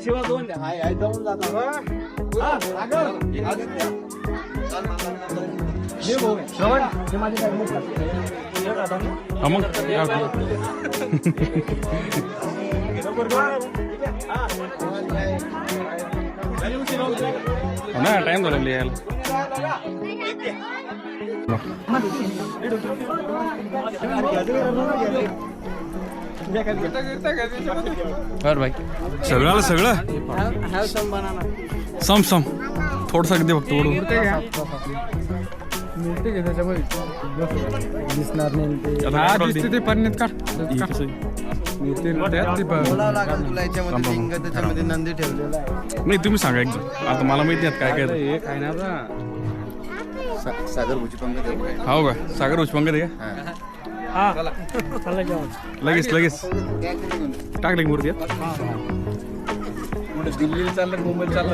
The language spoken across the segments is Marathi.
शिवा दोन जाऊन जातो ना टाइम झाला यायला. बर भाई सगळं सगळं सम सम थोडस दे फक्त ओढून दिसणार ते पाण्यात का त्याच्यामध्ये नंदी ठेवलेला आहे. नाही तुम्ही सांगा एकदम आता मला माहिती नाही काय काय काय ना सागर भुजी पंगत हो का सागर उचपंग दे का लगेच लगेच टाकले मूर्ती दिल्लीला चाललं मुंबईला चाललं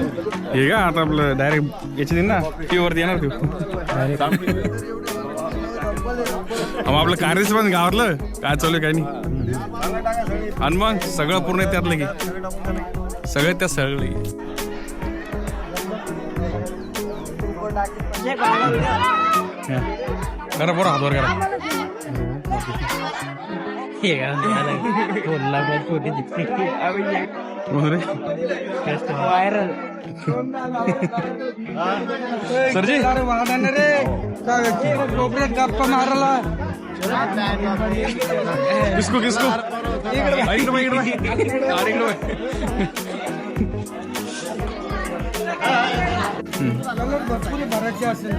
हे का आता आपलं डायरेक्ट याची ना टी वरती येणार तू आपलं कार्यच पण गावातलं काय चालू आहे काय नाही आणि मग सगळं पूर्ण त्यातलं की सगळं त्यात सगळं करा बरं हातवर करा व्हायरल सरजी कोपऱ्यात गप्पा मारला किसको किसको भरपूर भरायचे असेल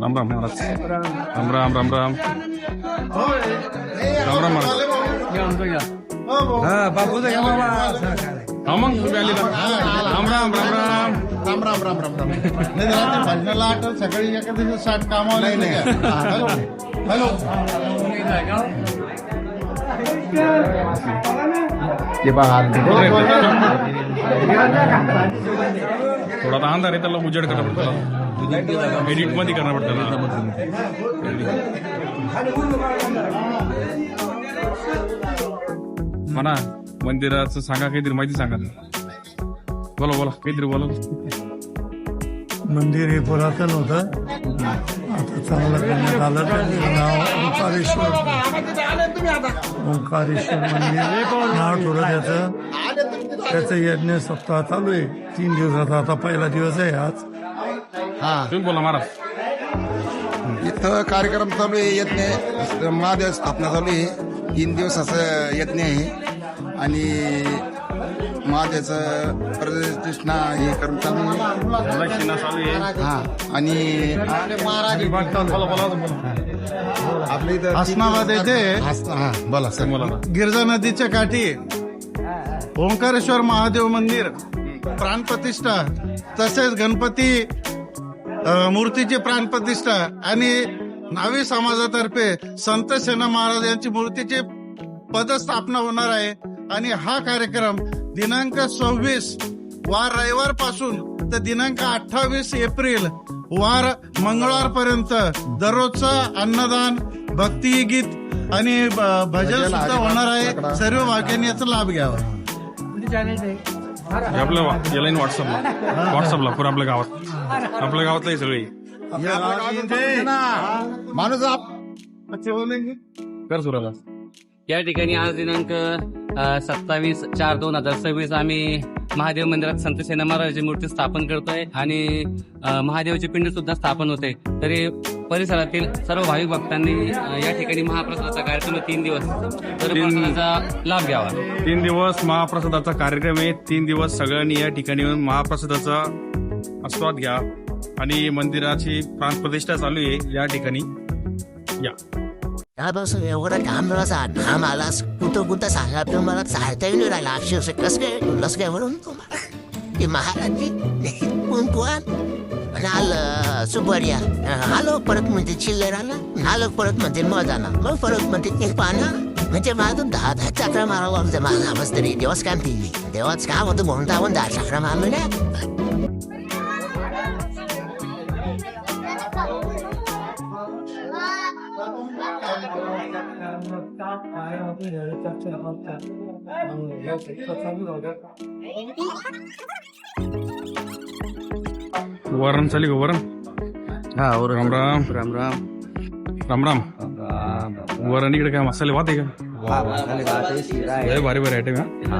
राम राम महाराज राम राम राम राम राम राम महाराज हा मग तुम्ही आले राम राम राम राम राम राम राम राम राम नाही भजनाला आठवत सकाळी एका दिवशी 60 कामावर नाही हॅलो थोडा आता अंधार आहे त्याला उजेड करणं पडतं एडिट मध्ये करणं पडतं म्हणा मंदिराचं सांगा काहीतरी माहिती सांगा बोला बोला काहीतरी बोला मंदिर हे पुरातन होतं आता चांगलं करण्यात आलं त्याचं नाव ओंकारेश्वर मंदिर नाव ठेवलं त्याचं यज्ञ सप्ताह चालू आहे 3 दिवसाचा आता पहिला दिवस आहे आज. तुम्ही बोला महाराज इथं कार्यक्रम चालू आहे यज्ञ महादेव स्थापना चालू आहे 3 दिवसाचं यज्ञ आहे आणि महादेवाचं प्रतिष्ठा हे करून चालू आहे हा आणि आपल्या इथं हसनाबाद येथे हा बोला सर बोला गिरजा नदीच्या काठी ओंकारेश्वर महादेव मंदिर प्राणप्रतिष्ठा तसेच गणपती मूर्तीची प्राणप्रतिष्ठा आणि न्हावी समाजातर्फे संत सेना महाराज यांची मूर्तीची पदस्थापना होणार आहे आणि हा कार्यक्रम दिनांक 26 वार रविवार पासून तर दिनांक 28 एप्रिल वार मंगळवार पर्यंत दररोजचं अन्नदान भक्तिगीत आणि भजन सुद्धा होणार आहे. सर्व भाग्यांनी याचा लाभ घ्यावा. आपलं याला व्हॉट्सअपला पुरा आपल्या गावातलं सगळे माणूस कर सुराला या ठिकाणी आज दिनांक 27/4/2026 आम्ही महादेव मंदिरात संत सेना महाराजांची मूर्ती स्थापन करतोय आणि महादेवाची पिंड सुद्धा स्थापन होते. तरी परिसरातील सर्व भाविक भक्तांनी या ठिकाणी महाप्रसादाचा कार्यक्रम 3 दिवस तर प्रसादाचा लाभ घ्यावा. 3 दिवस महाप्रसादाचा कार्यक्रम आहे. 3 दिवस सगळ्यांनी या ठिकाणी येऊन महाप्रसादाचा आस्वाद घ्या आणि मंदिराची प्राणप्रतिष्ठा चालू आहे या ठिकाणी या. त्यापासून एवढा घाम रसा घाम आलास कुठं सांगा आपलं मला चालता येऊन राहिला अक्षरशः कसं काय म्हणून तुम्हाला ते महाराज कोण आलं सुपरिया आलो परत म्हणते चिल्लर आला आलो परत म्हणते मग जाणार मग परत म्हणते एक पाना म्हणजे माझं 10 चक्रा मारावं लागतं माझा आवाज तरी देवाच काम ती देवाच काम होतं म्हणून तर आपण 10 चक्रा मारलो ना. वरण चाली का वरण? हा राम राम राम राम राम राम. वरण इकडे काय मसाले भात आहे का? लय भारी भारी आयटम हा.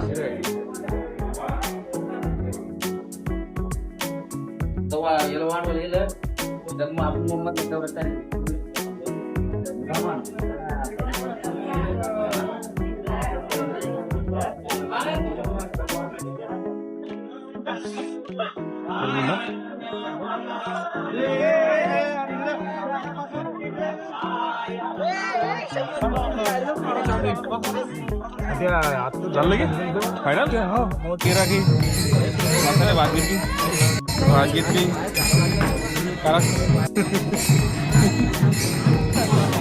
चाललं की फायनल केरा की मसाले भात घेतली करा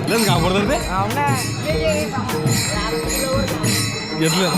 लस घाबरतात ते घेतलं.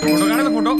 फोटो काढायचा फोटो